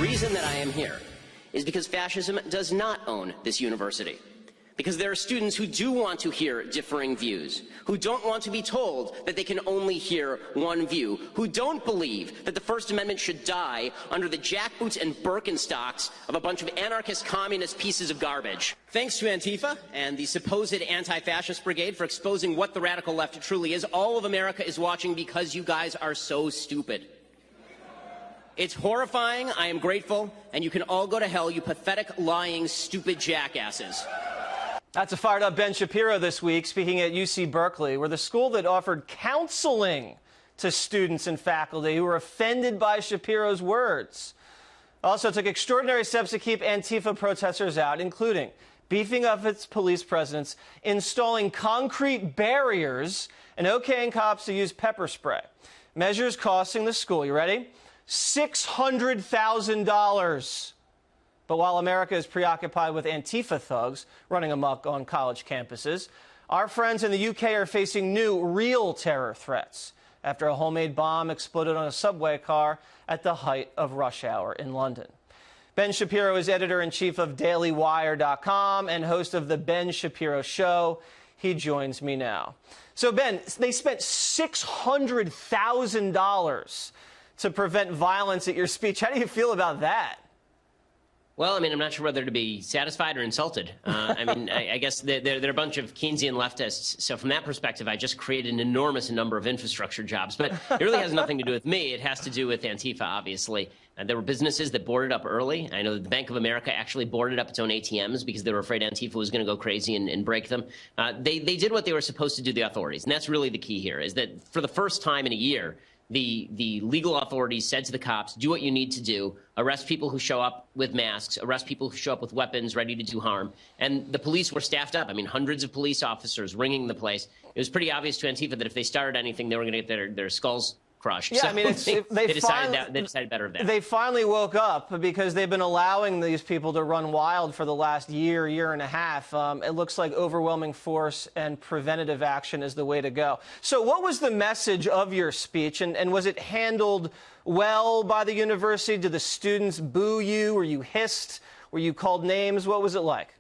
reason that I am here is because fascism does not own this university. Because there are students who do want to hear differing views, who don't want to be told that they can only hear one view, who don't believe that the First Amendment should die under the jackboots and Birkenstocks of a bunch of anarchist communist pieces of garbage. Thanks to Antifa and the supposed anti-fascist brigade for exposing what the radical left truly is, all of America is watching because you guys are so stupid. It's horrifying, I am grateful, and you can all go to hell, you pathetic, lying, stupid jackasses. That's a fired-up Ben Shapiro this week, speaking at UC Berkeley, where the school that offered counseling to students and faculty who were offended by Shapiro's words also took extraordinary steps to keep Antifa protesters out, including beefing up its police presence, installing concrete barriers, and okaying cops to use pepper spray. Measures costing the school, you ready? $600,000. But while America is preoccupied with Antifa thugs running amok on college campuses, our friends in the UK are facing new, real terror threats after a homemade bomb exploded on a subway car at the height of rush hour in London. Ben Shapiro is editor-in-chief of DailyWire.com and host of The Ben Shapiro Show. He joins me now. So, Ben, they spent $600,000 to prevent violence at your speech. How do you feel about that? Well, I mean, I'm not sure whether to be satisfied or insulted. I guess they're a bunch of Keynesian leftists. So from that perspective, I just created an enormous number of infrastructure jobs. But it really has nothing to do with me. It has to do with Antifa, obviously. There were businesses that boarded up early. I know that the Bank of America actually boarded up its own ATMs because they were afraid Antifa was going to go crazy and break them. They did what they were supposed to do, the authorities. And that's really the key here, is that for the first time in a year, the legal authorities said to the cops, do what you need to do, arrest people who show up with masks, arrest people who show up with weapons ready to do harm. And the police were staffed up. I mean, hundreds of police officers ringing the place. It was pretty obvious to Antifa that if they started anything, they were going to get their skulls crushed. Yeah, so I mean, they decided better of that. They finally woke up because they've been allowing these people to run wild for the last year and a half. It looks like overwhelming force and preventative action is the way to go. So what was the message of your speech, and was it handled well by the university? Did the students boo you? Were you hissed? Were you called names? What was it like?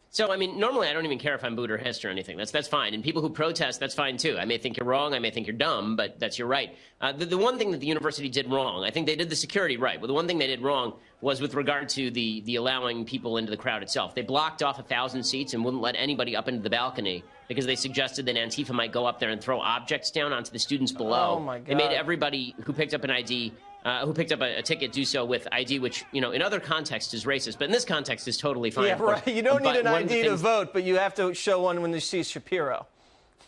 So, I mean, normally I don't even care if I'm booed or hissed or anything. That's fine. And people who protest, that's fine, too. I may think you're wrong. I may think you're dumb, but that's your right. The one thing that the university did wrong, I think they did the security right. But the one thing they did wrong was with regard to the allowing people into the crowd itself. They blocked off 1,000 seats and wouldn't let anybody up into the balcony because they suggested that Antifa might go up there and throw objects down onto the students below. Oh, my God. They made everybody who picked up an ID who picked up a ticket do so with ID, which, you know, in other contexts is racist, but in this context is totally fine. Yeah, right. You don't need an ID to vote, but you have to show one when you see Shapiro.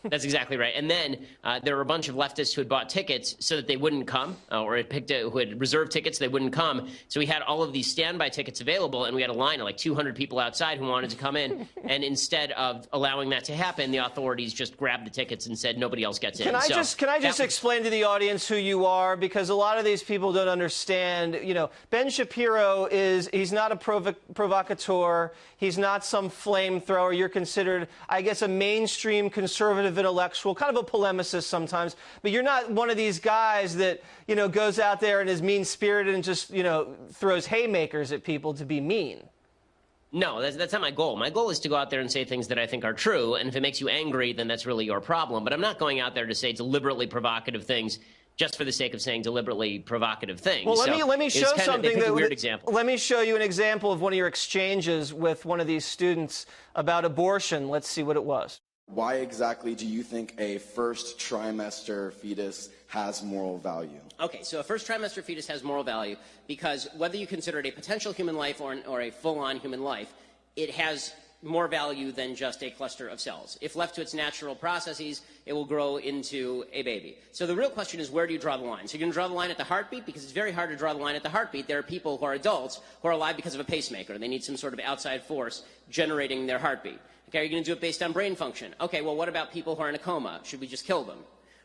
That's exactly right. And then there were a bunch of leftists who had bought tickets so that they wouldn't come, or who had reserved tickets, they wouldn't come. So we had all of these standby tickets available, and we had a line of like 200 people outside who wanted to come in. And instead of allowing that to happen, the authorities just grabbed the tickets and said nobody else gets in. Can I just explain to the audience who you are? Because a lot of these people don't understand. You know, Ben Shapiro he's not a provocateur. He's not some flamethrower. You're considered, I guess, a mainstream conservative intellectual, kind of a polemicist sometimes, but you're not one of these guys that, you know, goes out there and is mean-spirited and just, you know, throws haymakers at people to be mean. No, that's not my goal. My goal is to go out there and say things that I think are true, and if it makes you angry, then that's really your problem. But I'm not going out there to say deliberately provocative things just for the sake of saying deliberately provocative things. Well, let me show something a weird example. Let me show you an example of one of your exchanges with one of these students about abortion. Let's see what it was. Why exactly do you think a first trimester fetus has moral value? Okay, so a first trimester fetus has moral value because whether you consider it a potential human life or a full-on human life, it has more value than just a cluster of cells. If left to its natural processes, it will grow into a baby. So the real question is, where do you draw the line? So you're going to draw the line at the heartbeat, because it's very hard to draw the line at the heartbeat. There are people who are adults who are alive because of a pacemaker. They need some sort of outside force generating their heartbeat. Okay, are you going to do it based on brain function? Okay, well, what about people who are in a coma? Should we just kill them?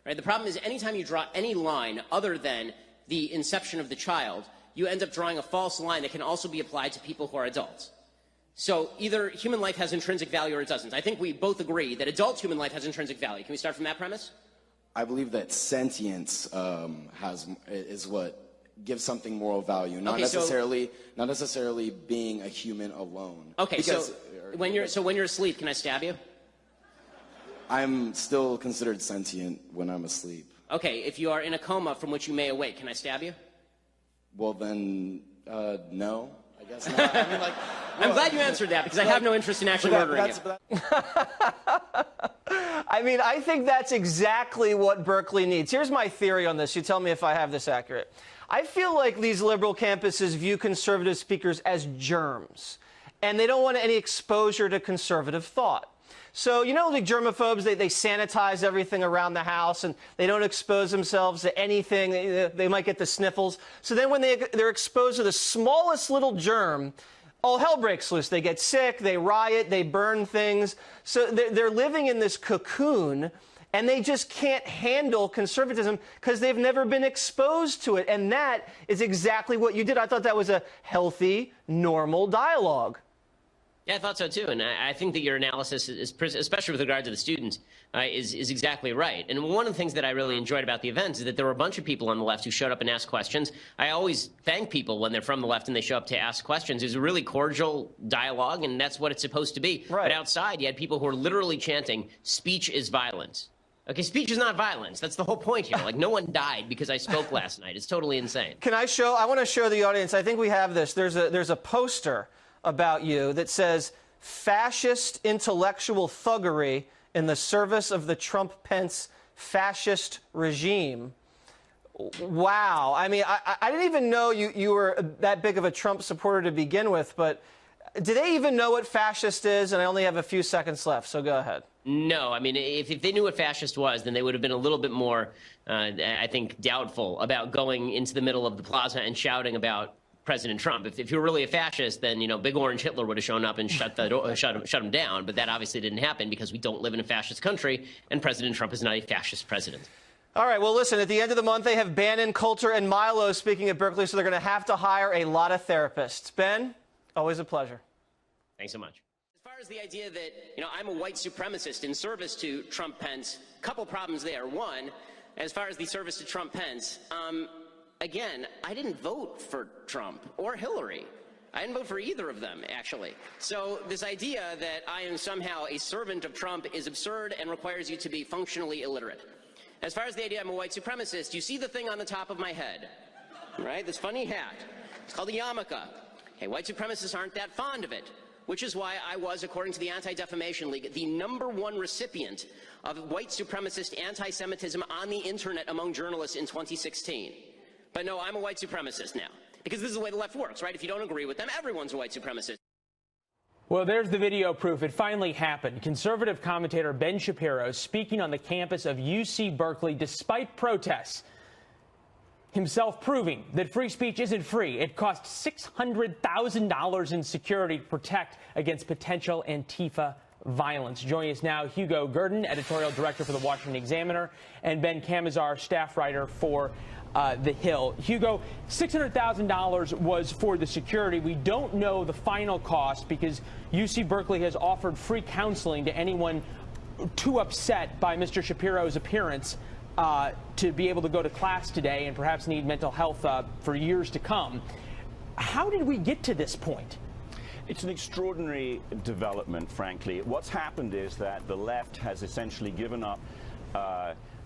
Right? The problem is, anytime you draw any line other than the inception of the child, you end up drawing a false line that can also be applied to people who are adults. So either human life has intrinsic value or it doesn't. I think we both agree that adult human life has intrinsic value. Can we start from that premise? I believe that sentience is what give something moral value, not necessarily being a human alone. Okay, because, so when you're asleep, can I stab you? I'm still considered sentient when I'm asleep. Okay, if you are in a coma from which you may awake, can I stab you? Well, then, no, I guess not. I mean, like, I'm glad you answered that, because I have no interest in actually murdering you. I mean, I think that's exactly what Berkeley needs. Here's my theory on this. You tell me if I have this accurate. I feel like these liberal campuses view conservative speakers as germs, and they don't want any exposure to conservative thought. So, you know, like germaphobes, they sanitize everything around the house, and they don't expose themselves to anything. They might get the sniffles. So then when they're exposed to the smallest little germ, all hell breaks loose. They get sick, they riot, they burn things. So they're living in this cocoon, and they just can't handle conservatism because they've never been exposed to it. And that is exactly what you did. I thought that was a healthy, normal dialogue. Yeah, I thought so too, and I think that your analysis, especially with regard to the students, is exactly right. And one of the things that I really enjoyed about the event is that there were a bunch of people on the left who showed up and asked questions. I always thank people when they're from the left and they show up to ask questions. It was a really cordial dialogue, and that's what it's supposed to be. Right. But outside, you had people who were literally chanting, "Speech is violence." Okay, speech is not violence. That's the whole point here. Like, no one died because I spoke last night. It's totally insane. I want to show the audience, I think we have this. There's a poster about you that says fascist intellectual thuggery in the service of the Trump-Pence fascist regime. Wow. I mean, I didn't even know you were that big of a Trump supporter to begin with, but do they even know what fascist is? And I only have a few seconds left, so go ahead. No, I mean, if they knew what fascist was, then they would have been a little bit more, I think, doubtful about going into the middle of the plaza and shouting about President Trump. If you're really a fascist, then, you know, Big Orange Hitler would have shown up and shut him down. But that obviously didn't happen because we don't live in a fascist country, and President Trump is not a fascist president. All right, well, listen, at the end of the month, they have Bannon, Coulter, and Milo speaking at Berkeley, so they're going to have to hire a lot of therapists. Ben, always a pleasure. Thanks so much. As far as the idea that, you know, I'm a white supremacist in service to Trump-Pence, couple problems there. One, as far as the service to Trump-Pence, again, I didn't vote for Trump or Hillary. I didn't vote for either of them, actually. So this idea that I am somehow a servant of Trump is absurd and requires you to be functionally illiterate. As far as the idea I'm a white supremacist, you see the thing on the top of my head, right? This funny hat. It's called a yarmulke. Hey, white supremacists aren't that fond of it, which is why I was, according to the Anti-Defamation League, the #1 recipient of white supremacist anti-Semitism on the internet among journalists in 2016. But no, I'm a white supremacist now, because this is the way the left works, right? If you don't agree with them, everyone's a white supremacist. Well, there's the video proof. It finally happened. Conservative commentator Ben Shapiro speaking on the campus of UC Berkeley despite protests, himself proving that free speech isn't free. It costs $600,000 in security to protect against potential Antifa violence. Joining us now, Hugo Gurdon, editorial director for the Washington Examiner, and Ben Kamazar, staff writer for The Hill. Hugo, $600,000 was for the security. We don't know the final cost because UC Berkeley has offered free counseling to anyone too upset by Mr. Shapiro's appearance to be able to go to class today and perhaps need mental health for years to come. How did we get to this point? It's an extraordinary development, frankly. What's happened is that the left has essentially given up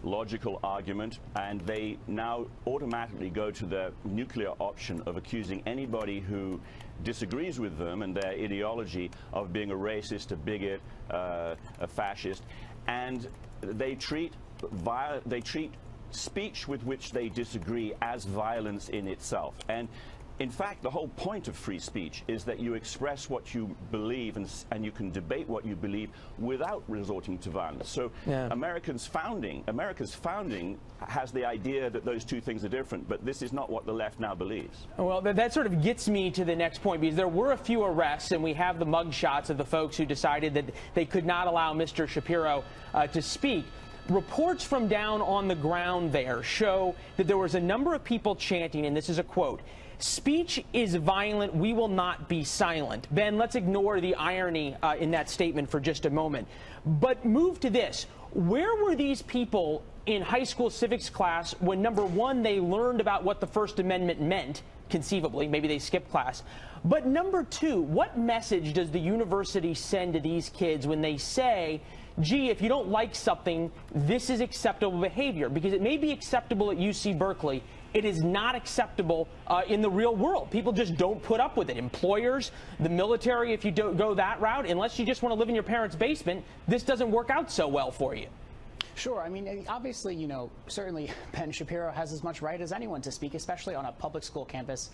logical argument, and they now automatically go to the nuclear option of accusing anybody who disagrees with them and their ideology of being a racist, a bigot, a fascist, and they treat speech with which they disagree as violence in itself. And in fact, the whole point of free speech is that you express what you believe and you can debate what you believe without resorting to violence. So yeah. America's founding has the idea that those two things are different, but this is not what the left now believes. Well, that sort of gets me to the next point, because there were a few arrests, and we have the mug shots of the folks who decided that they could not allow Mr. Shapiro to speak. Reports from down on the ground there show that there was a number of people chanting, and this is a quote, "Speech is violent. We will not be silent." Ben, let's ignore the irony in that statement for just a moment. But move to this. Where were these people in high school civics class when, number one, they learned about what the First Amendment meant, conceivably, maybe they skipped class. But number two, what message does the university send to these kids when they say, gee, if you don't like something, this is acceptable behavior? Because it may be acceptable at UC Berkeley. It is not acceptable in the real world. People just don't put up with it. Employers, the military, if you don't go that route, unless you just want to live in your parents' basement, this doesn't work out so well for you. Sure. I mean, obviously, you know, certainly Ben Shapiro has as much right as anyone to speak, especially on a public school campus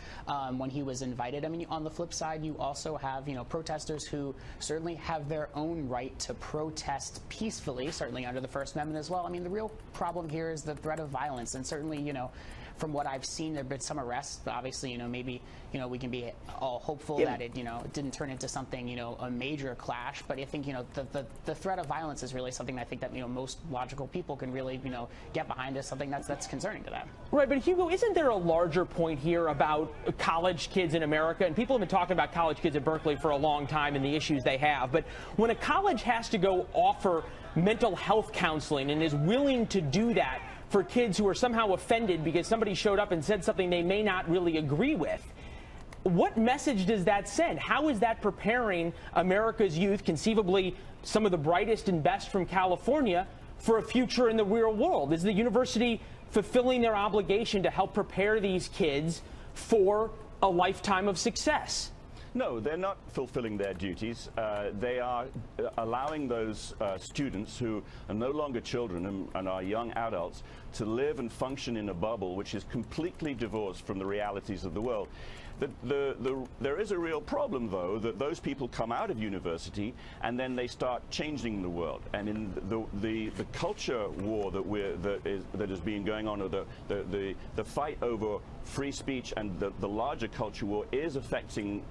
when he was invited. I mean, on the flip side, you also have, you know, protesters who certainly have their own right to protest peacefully, certainly under the First Amendment as well. I mean, the real problem here is the threat of violence. And certainly, you know, from what I've seen, there have been some arrests, but obviously, you know, maybe, you know, we can be all hopeful that it, you know, it didn't turn into something, you know, a major clash. But I think, you know, the threat of violence is really something I think that, you know, most logical people can really, you know, get behind as something that's concerning to them. Right, but Hugo, isn't there a larger point here about college kids in America? And people have been talking about college kids at Berkeley for a long time and the issues they have. But when a college has to go offer mental health counseling and is willing to do that for kids who are somehow offended because somebody showed up and said something they may not really agree with, what message does that send? How is that preparing America's youth, conceivably some of the brightest and best from California, for a future in the real world? Is the university fulfilling their obligation to help prepare these kids for a lifetime of success? No, they're not fulfilling their duties. They are allowing those students who are no longer children and are young adults to live and function in a bubble which is completely divorced from the realities of the world. There is a real problem, though, that those people come out of university and then they start changing the world. And in the culture war that is being going on, or the fight over free speech and the larger culture war is affecting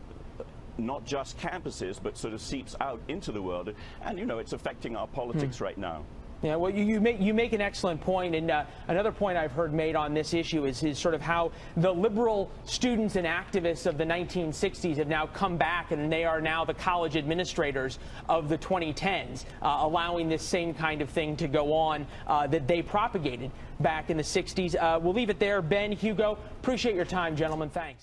not just campuses, but sort of seeps out into the world. And, you know, it's affecting our politics right now. Yeah, well, you make an excellent point, and another point I've heard made on this issue is sort of how the liberal students and activists of the 1960s have now come back, and they are now the college administrators of the 2010s, allowing this same kind of thing to go on that they propagated back in the 60s. We'll leave it there. Ben, Hugo, appreciate your time, gentlemen. Thanks.